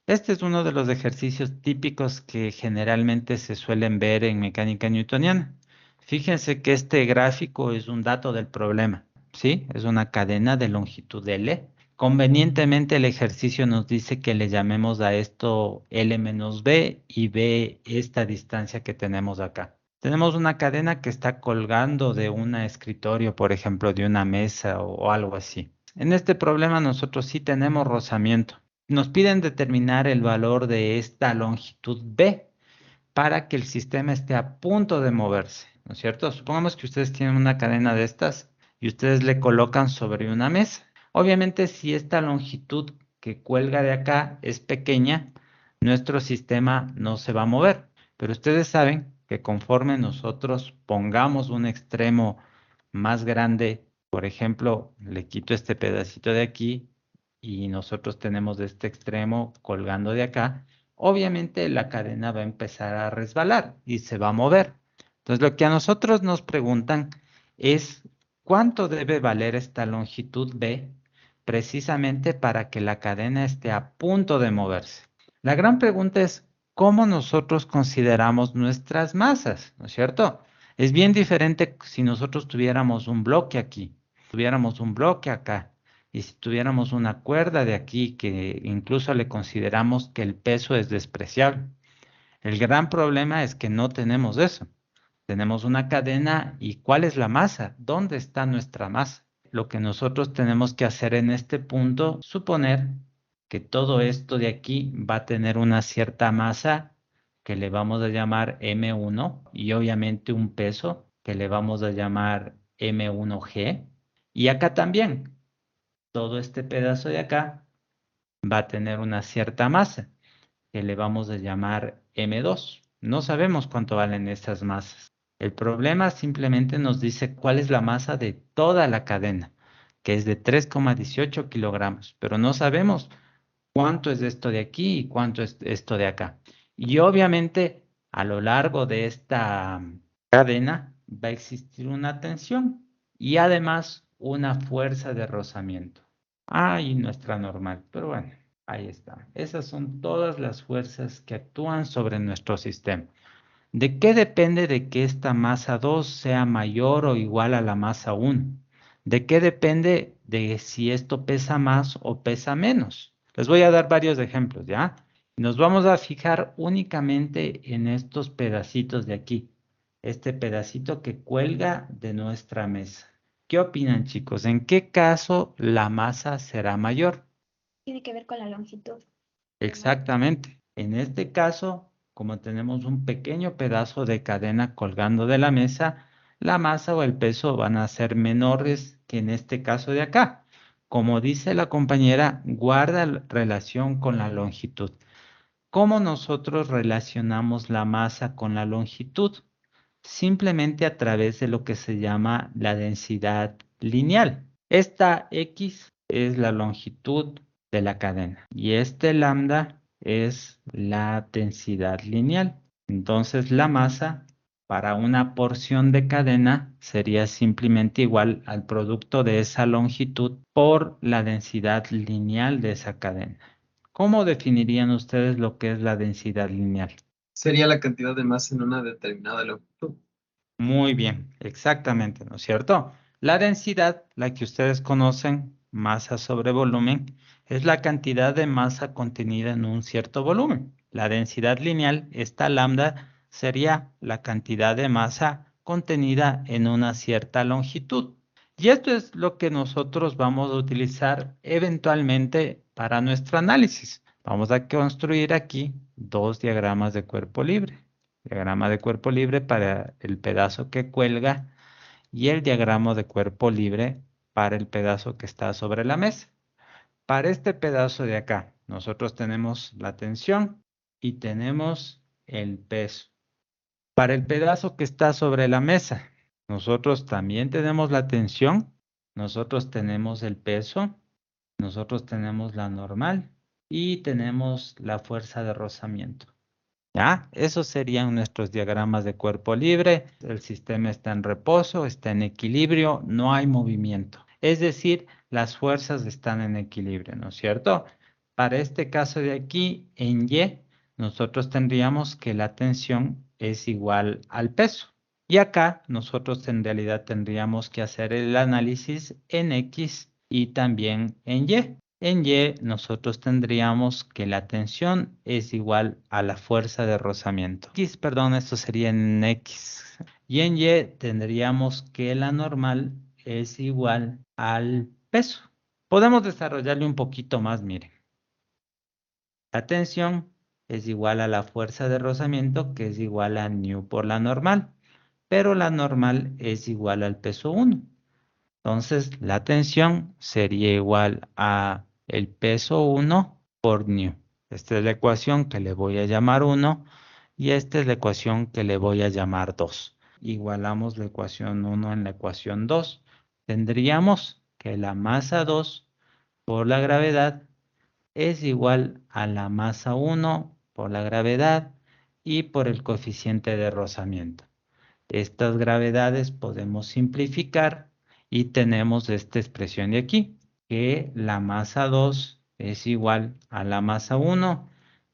Este es uno de los ejercicios típicos que generalmente se suelen ver en mecánica newtoniana. Fíjense que este gráfico es un dato del problema, ¿sí? Es una cadena de longitud L. Convenientemente el ejercicio nos dice que le llamemos a esto L menos B y B esta distancia que tenemos acá. Tenemos una cadena que está colgando de un escritorio, por ejemplo, de una mesa o algo así. En este problema nosotros sí tenemos rozamiento. Nos piden determinar el valor de esta longitud B para que el sistema esté a punto de moverse, ¿no es cierto? Supongamos que ustedes tienen una cadena de estas y ustedes le colocan sobre una mesa. Obviamente, si esta longitud que cuelga de acá es pequeña, nuestro sistema no se va a mover. Pero ustedes saben que conforme nosotros pongamos un extremo más grande, por ejemplo, le quito este pedacito de aquí y nosotros tenemos este extremo colgando de acá, obviamente la cadena va a empezar a resbalar y se va a mover. Entonces, lo que a nosotros nos preguntan es cuánto debe valer esta longitud B precisamente para que la cadena esté a punto de moverse. La gran pregunta es cómo nosotros consideramos nuestras masas, ¿no es cierto? Es bien diferente si nosotros tuviéramos un bloque aquí, tuviéramos un bloque acá. Y si tuviéramos una cuerda de aquí que incluso le consideramos que el peso es despreciable. El gran problema es que no tenemos eso. Tenemos una cadena y ¿cuál es la masa? ¿Dónde está nuestra masa? Lo que nosotros tenemos que hacer en este punto, suponer que todo esto de aquí va a tener una cierta masa que le vamos a llamar M1 y obviamente un peso que le vamos a llamar M1G. Y acá también todo este pedazo de acá va a tener una cierta masa que le vamos a llamar M2. No sabemos cuánto valen estas masas. El problema simplemente nos dice cuál es la masa de toda la cadena, que es de 3,18 kilogramos, pero no sabemos cuánto es esto de aquí y cuánto es esto de acá. Y obviamente a lo largo de esta cadena va a existir una tensión y además una fuerza de rozamiento. Ah, y nuestra normal, pero bueno, ahí está. Esas son todas las fuerzas que actúan sobre nuestro sistema. ¿De qué depende de que esta masa 2 sea mayor o igual a la masa 1? ¿De qué depende de si esto pesa más o pesa menos? Les voy a dar varios ejemplos, ¿ya? Nos vamos a fijar únicamente en estos pedacitos de aquí, este pedacito que cuelga de nuestra mesa. ¿Qué opinan, chicos? ¿En qué caso la masa será mayor? Tiene que ver con la longitud. Exactamente. En este caso, como tenemos un pequeño pedazo de cadena colgando de la mesa, la masa o el peso van a ser menores que en este caso de acá. Como dice la compañera, guarda relación con la longitud. ¿Cómo nosotros relacionamos la masa con la longitud? Simplemente a través de lo que se llama la densidad lineal. Esta X es la longitud de la cadena y este lambda es la densidad lineal. Entonces la masa para una porción de cadena sería simplemente igual al producto de esa longitud por la densidad lineal de esa cadena. ¿Cómo definirían ustedes lo que es la densidad lineal? Sería la cantidad de masa en una determinada longitud. Muy bien, exactamente, ¿no es cierto? La densidad, la que ustedes conocen, masa sobre volumen, es la cantidad de masa contenida en un cierto volumen. La densidad lineal, esta lambda, sería la cantidad de masa contenida en una cierta longitud. Y esto es lo que nosotros vamos a utilizar eventualmente para nuestro análisis. Vamos a construir aquí dos diagramas de cuerpo libre. Diagrama de cuerpo libre para el pedazo que cuelga y el diagrama de cuerpo libre para el pedazo que está sobre la mesa. Para este pedazo de acá, nosotros tenemos la tensión y tenemos el peso. Para el pedazo que está sobre la mesa, nosotros también tenemos la tensión, nosotros tenemos el peso, nosotros tenemos la normal y tenemos la fuerza de rozamiento. ¿Ya? Esos serían nuestros diagramas de cuerpo libre. El sistema está en reposo, está en equilibrio, no hay movimiento. Es decir, las fuerzas están en equilibrio, ¿no es cierto? para este caso de aquí, en Y, nosotros tendríamos que la tensión es igual al peso. Y acá nosotros en realidad tendríamos que hacer el análisis en X y también en Y. En Y nosotros tendríamos que la tensión es igual a la fuerza de rozamiento. Perdón, esto sería en X. Y en Y tendríamos que la normal es igual al peso. Podemos desarrollarle un poquito más, miren. La tensión es igual a la fuerza de rozamiento, que es igual a nu por la normal, pero la normal es igual al peso 1. Entonces, la tensión sería igual a el peso 1 por nu. Esta es la ecuación que le voy a llamar 1 y esta es la ecuación que le voy a llamar 2. Igualamos la ecuación 1 en la ecuación 2. Tendríamos que la masa 2 por la gravedad es igual a la masa 1 por la gravedad y por el coeficiente de rozamiento. Estas gravedades podemos simplificar y tenemos esta expresión de aquí, que la masa 2 es igual a la masa 1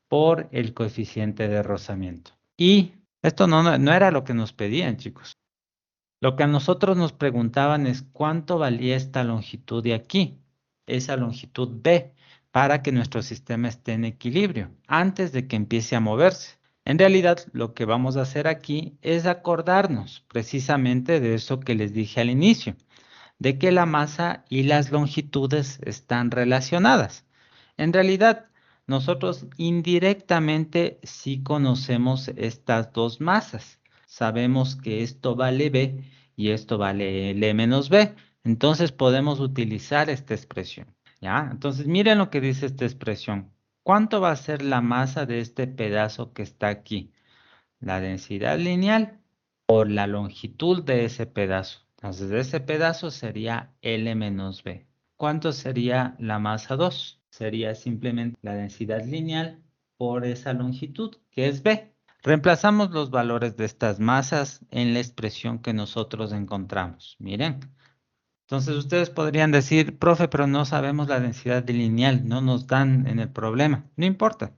por el coeficiente de rozamiento. Y esto no era lo que nos pedían, chicos. Lo que a nosotros nos preguntaban es cuánto valía esta longitud de aquí, esa longitud B, para que nuestro sistema esté en equilibrio, antes de que empiece a moverse. En realidad, lo que vamos a hacer aquí es acordarnos precisamente de eso que les dije al inicio, de que la masa y las longitudes están relacionadas. En realidad, nosotros indirectamente sí conocemos estas dos masas. Sabemos que esto vale B y esto vale L menos B. Entonces podemos utilizar esta expresión. ¿Ya? Entonces miren lo que dice esta expresión. ¿Cuánto va a ser la masa de este pedazo que está aquí? La densidad lineal por la longitud de ese pedazo. Entonces ese pedazo sería L menos B. ¿Cuánto sería la masa 2? Sería simplemente la densidad lineal por esa longitud, que es B. Reemplazamos los valores de estas masas en la expresión que nosotros encontramos. Miren. Entonces ustedes podrían decir, profe, pero no sabemos la densidad lineal, no nos dan en el problema. No importa,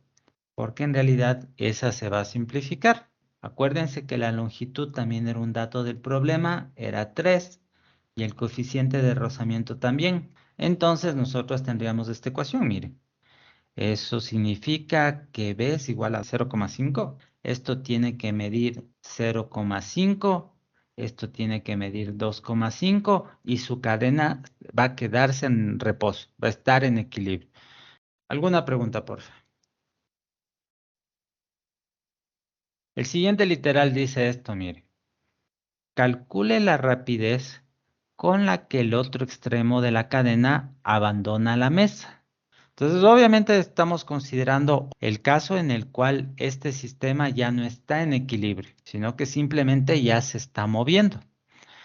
porque en realidad esa se va a simplificar. Acuérdense que la longitud también era un dato del problema, era 3, y el coeficiente de rozamiento también. Entonces nosotros tendríamos esta ecuación, miren. Eso significa que B es igual a 0,5. Esto tiene que medir 0,5. Esto tiene que medir 2,5 y su cadena va a quedarse en reposo, va a estar en equilibrio. ¿Alguna pregunta, por favor? El siguiente literal dice esto, mire. Calcule la rapidez con la que el otro extremo de la cadena abandona la mesa. Entonces, obviamente estamos considerando el caso en el cual este sistema ya no está en equilibrio, sino que simplemente ya se está moviendo.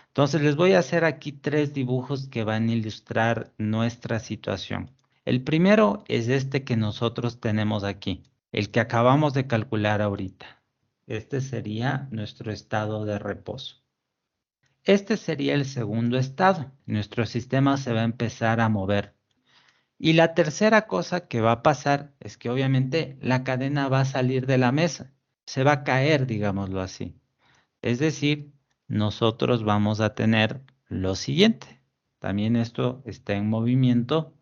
Entonces, les voy a hacer aquí 3 dibujos que van a ilustrar nuestra situación. El primero es este que nosotros tenemos aquí, el que acabamos de calcular ahorita. Este sería nuestro estado de reposo. Este sería el segundo estado. Nuestro sistema se va a empezar a mover. Y la tercera cosa que va a pasar es que obviamente la cadena va a salir de la mesa. Se va a caer, digámoslo así. Es decir, nosotros vamos a tener lo siguiente. También esto está en movimiento.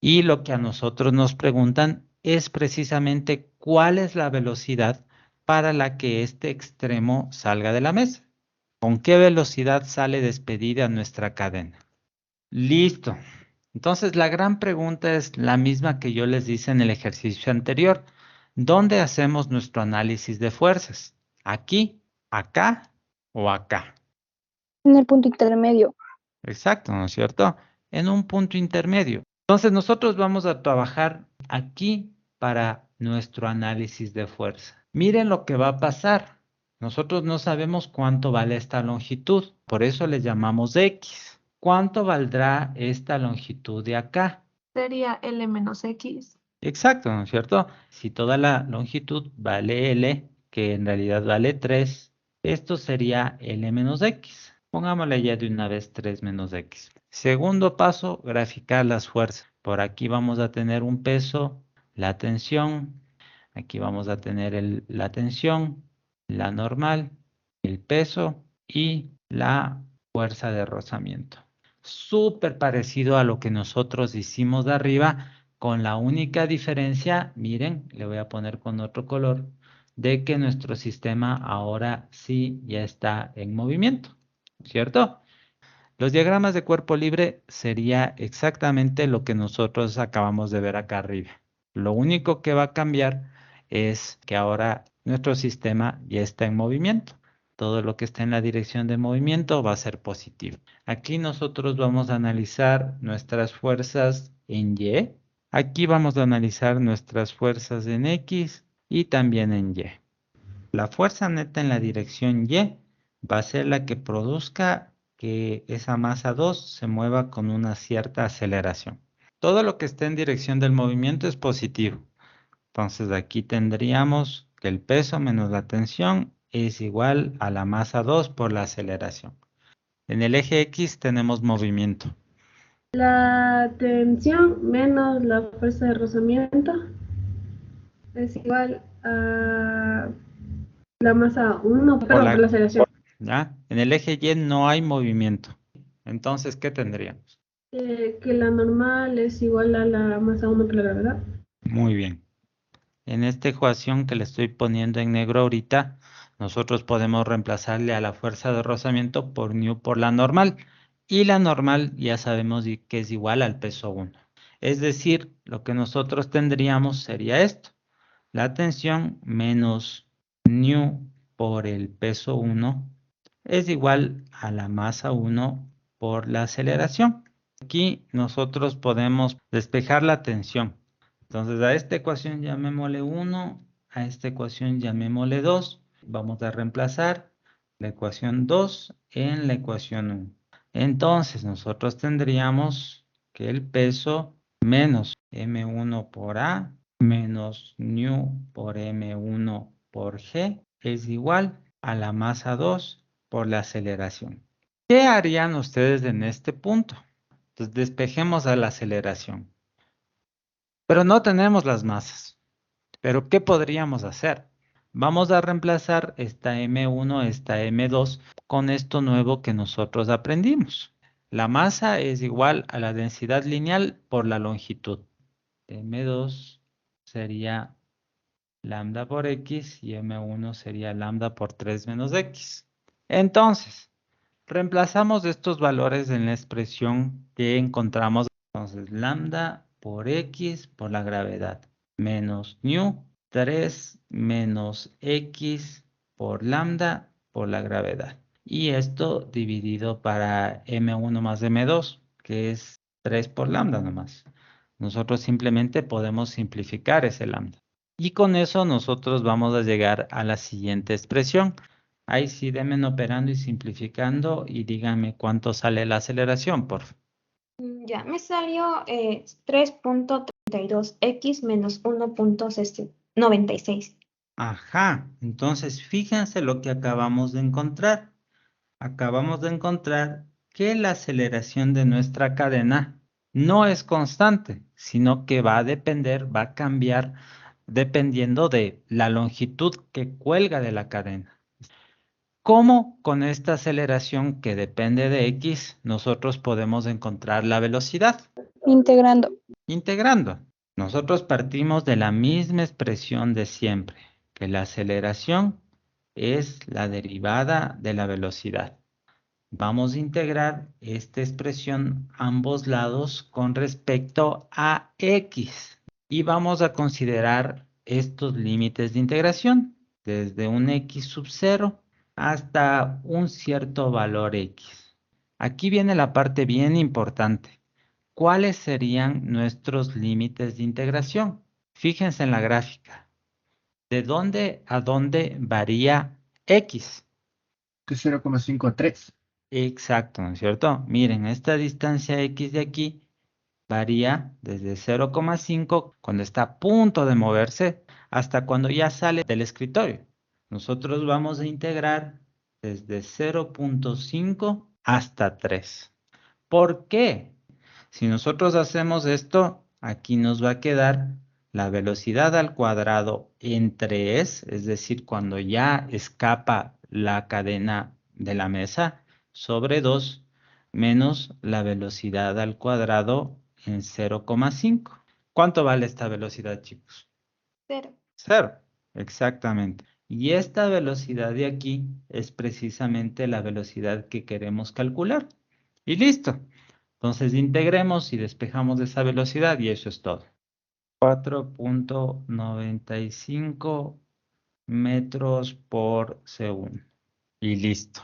Y lo que a nosotros nos preguntan es precisamente cuál es la velocidad para la que este extremo salga de la mesa. ¿Con qué velocidad sale despedida nuestra cadena? Listo. Entonces la gran pregunta es la misma que yo les hice en el ejercicio anterior. ¿Dónde hacemos nuestro análisis de fuerzas? ¿Aquí, acá o acá? En el punto intermedio. Exacto, ¿no es cierto? En un punto intermedio. Entonces nosotros vamos a trabajar aquí para nuestro análisis de fuerza. Miren lo que va a pasar. Nosotros no sabemos cuánto vale esta longitud, por eso le llamamos X. ¿Cuánto valdrá esta longitud de acá? Sería L menos X. Exacto, ¿no es cierto? Si toda la longitud vale L, que en realidad vale 3, esto sería L menos X. Pongámosle ya de una vez 3 menos X. Segundo paso, graficar las fuerzas. Por aquí vamos a tener un peso, la tensión. Aquí vamos a tener la tensión, la normal, el peso y la fuerza de rozamiento. Súper parecido a lo que nosotros hicimos de arriba, con la única diferencia, miren, le voy a poner con otro color, de que nuestro sistema ahora sí ya está en movimiento, ¿cierto? Los diagramas de cuerpo libre sería exactamente lo que nosotros acabamos de ver acá arriba. Lo único que va a cambiar es que ahora nuestro sistema ya está en movimiento. Todo lo que está en la dirección de movimiento va a ser positivo. Aquí nosotros vamos a analizar nuestras fuerzas en Y. Aquí vamos a analizar nuestras fuerzas en X y también en Y. La fuerza neta en la dirección Y va a ser la que produzca que esa masa 2 se mueva con una cierta aceleración. Todo lo que esté en dirección del movimiento es positivo. Entonces aquí tendríamos que el peso menos la tensión es igual a la masa 2 por la aceleración. En el eje X tenemos movimiento. La tensión menos la fuerza de rozamiento es igual a la masa 1, Por perdón, la- por la aceleración. ¿Ya? En el eje Y no hay movimiento. Entonces, ¿qué tendríamos? Que la normal es igual a la masa 1 por la gravedad. Muy bien. En esta ecuación que le estoy poniendo en negro ahorita, nosotros podemos reemplazarle a la fuerza de rozamiento por nu por la normal. Y la normal ya sabemos que es igual al peso 1. Es decir, lo que nosotros tendríamos sería esto. La tensión menos nu por el peso 1 es igual a la masa 1 por la aceleración. Aquí nosotros podemos despejar la tensión. Entonces a esta ecuación llamémosle 1, a esta ecuación llamémosle 2. Vamos a reemplazar la ecuación 2 en la ecuación 1. Entonces nosotros tendríamos que el peso menos M1 por A menos nu por M1 por G es igual a la masa 2 por la aceleración. ¿Qué harían ustedes en este punto? Entonces despejemos a la aceleración. Pero no tenemos las masas. ¿Pero qué podríamos hacer? Vamos a reemplazar esta M1, esta M2 con esto nuevo que nosotros aprendimos. La masa es igual a la densidad lineal por la longitud. M2 sería lambda por X y M1 sería lambda por 3 menos X. Entonces, reemplazamos estos valores en la expresión que encontramos. Entonces, lambda por X por la gravedad menos nu, 3 menos X por lambda por la gravedad. Y esto dividido para M1 más M2, que es 3 por lambda nomás. Nosotros simplemente podemos simplificar ese lambda. Y con eso nosotros vamos a llegar a la siguiente expresión. Ahí sí, denme operando y simplificando y díganme cuánto sale la aceleración, por favor. Ya, me salió 3.32x menos 1.96. Ajá, entonces fíjense lo que acabamos de encontrar. Acabamos de encontrar que la aceleración de nuestra cadena no es constante, sino que va a depender, va a cambiar dependiendo de la longitud que cuelga de la cadena. ¿Cómo con esta aceleración que depende de X nosotros podemos encontrar la velocidad? Integrando. Integrando. Nosotros partimos de la misma expresión de siempre, que la aceleración es la derivada de la velocidad. Vamos a integrar esta expresión a ambos lados con respecto a X. Y vamos a considerar estos límites de integración, desde un X sub 0 hasta un cierto valor X. Aquí viene la parte bien importante. ¿Cuáles serían nuestros límites de integración? Fíjense en la gráfica. ¿De dónde a dónde varía X? De 0,53. Exacto, ¿no es cierto? Miren, esta distancia X de aquí varía desde 0,5 cuando está a punto de moverse hasta cuando ya sale del escritorio. Nosotros vamos a integrar desde 0,5 hasta 3. ¿Por qué? Si nosotros hacemos esto, aquí nos va a quedar la velocidad al cuadrado en 3, es decir, cuando ya escapa la cadena de la mesa, sobre 2, menos la velocidad al cuadrado en 0,5. ¿Cuánto vale esta velocidad, chicos? 0. 0, exactamente. Y esta velocidad de aquí es precisamente la velocidad que queremos calcular. Y listo. Entonces integremos y despejamos esa velocidad y eso es todo. 4,95 metros por segundo. Y listo.